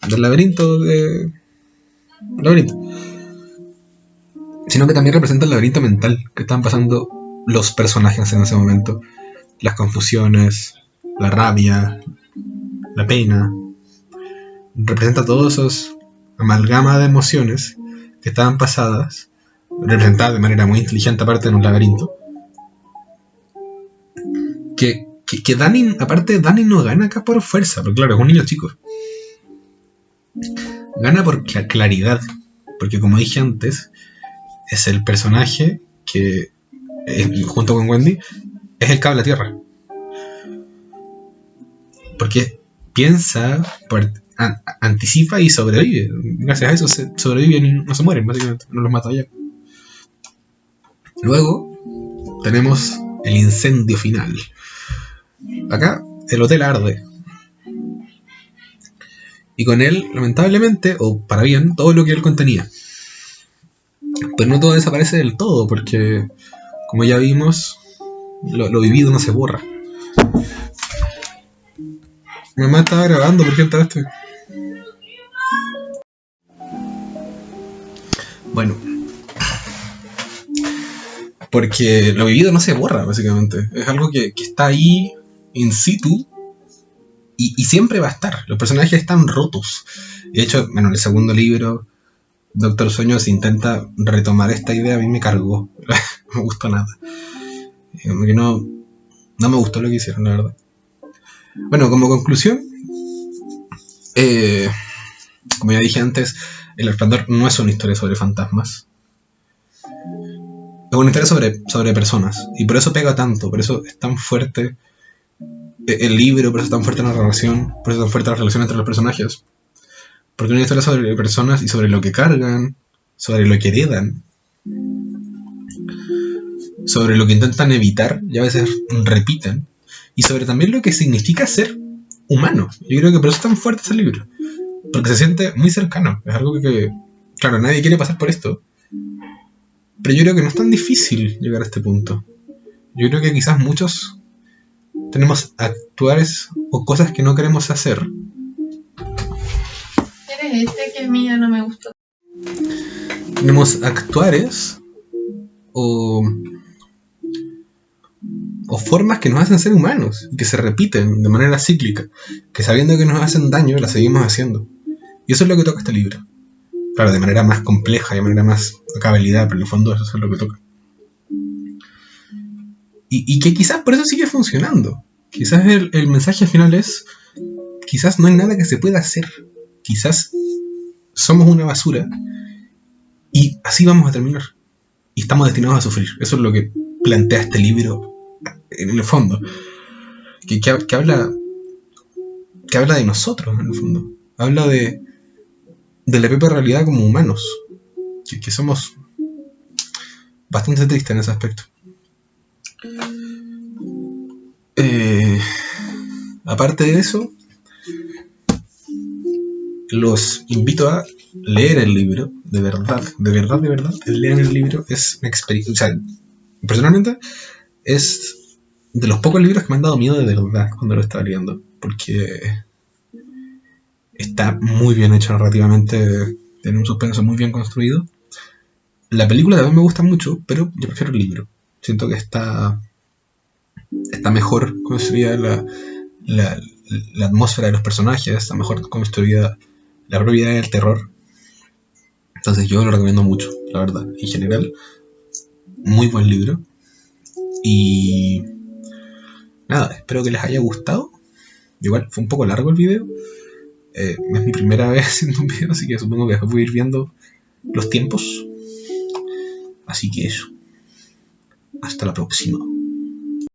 del laberinto, sino que también representa el laberinto mental que están pasando los personajes en ese momento. Las confusiones, la rabia, la pena. Representa todos esos amalgama de emociones que estaban pasadas, representadas de manera muy inteligente aparte en un laberinto. Que Dani, aparte Dani no gana acá por fuerza, porque claro, es un niño chico. Gana por claridad, porque como dije antes, es el personaje que, junto con Wendy, es el cable a tierra. Porque piensa, anticipa y sobrevive. Gracias a eso sobreviven y no se mueren, básicamente. No los mata ya. Luego tenemos el incendio final. Acá el hotel arde. Y con él, lamentablemente, o para bien, todo lo que él contenía. Pero no todo desaparece del todo, porque, como ya vimos, lo vivido no se borra. Mi mamá estaba grabando, ¿por qué entraste? Bueno, porque lo vivido no se borra, básicamente. Es algo que está ahí, in situ, y siempre va a estar. Los personajes están rotos. De hecho, bueno, en el segundo libro, Doctor Sueños intenta retomar esta idea. A mí me cargó. No me gustó nada. Que no me gustó lo que hicieron, la verdad. Bueno, como conclusión, como ya dije antes, El Resplandor no es una historia sobre fantasmas. Es una historia sobre personas. Y por eso pega tanto, por eso es tan fuerte el libro, por eso es tan fuerte la relación, por eso es tan fuerte la relación entre los personajes. Porque es una historia sobre personas y sobre lo que cargan, sobre lo que heredan, sobre lo que intentan evitar y a veces repiten, y sobre también lo que significa ser humano. Yo creo que por eso es tan fuerte ese libro, porque se siente muy cercano. Es algo que claro, nadie quiere pasar por esto, pero yo creo que no es tan difícil llegar a este punto. Yo creo que quizás muchos tenemos actuares o cosas que no queremos hacer. ¿Eres que es mío? No me gustó. Tenemos actuares o formas que nos hacen ser humanos, que se repiten de manera cíclica, que sabiendo que nos hacen daño, las seguimos haciendo. Y eso es lo que toca este libro. Claro, de manera más compleja, de manera más a cabalidad, pero en el fondo eso es lo que toca. Y que quizás por eso sigue funcionando. Quizás el mensaje final es, quizás no hay nada que se pueda hacer. Quizás somos una basura y así vamos a terminar. Y estamos destinados a sufrir. Eso es lo que plantea este libro en el fondo. Que habla de nosotros, en el fondo. Habla de la propia realidad como humanos. Que somos bastante tristes en ese aspecto. Aparte de eso, los invito a leer el libro, de verdad, lean el libro, es una experiencia, o sea, personalmente es de los pocos libros que me han dado miedo de verdad cuando lo estaba leyendo, porque está muy bien hecho narrativamente, tiene un suspenso muy bien construido. La película también me gusta mucho, pero yo prefiero el libro. Siento que está mejor construida la atmósfera de los personajes, está mejor construida la propia idea del terror. Entonces yo lo recomiendo mucho, la verdad. En general, muy buen libro. Y nada, espero que les haya gustado. Igual, fue un poco largo el video. Es mi primera vez haciendo un video, así que supongo que voy a ir viendo los tiempos. Así que eso. Hasta la próxima.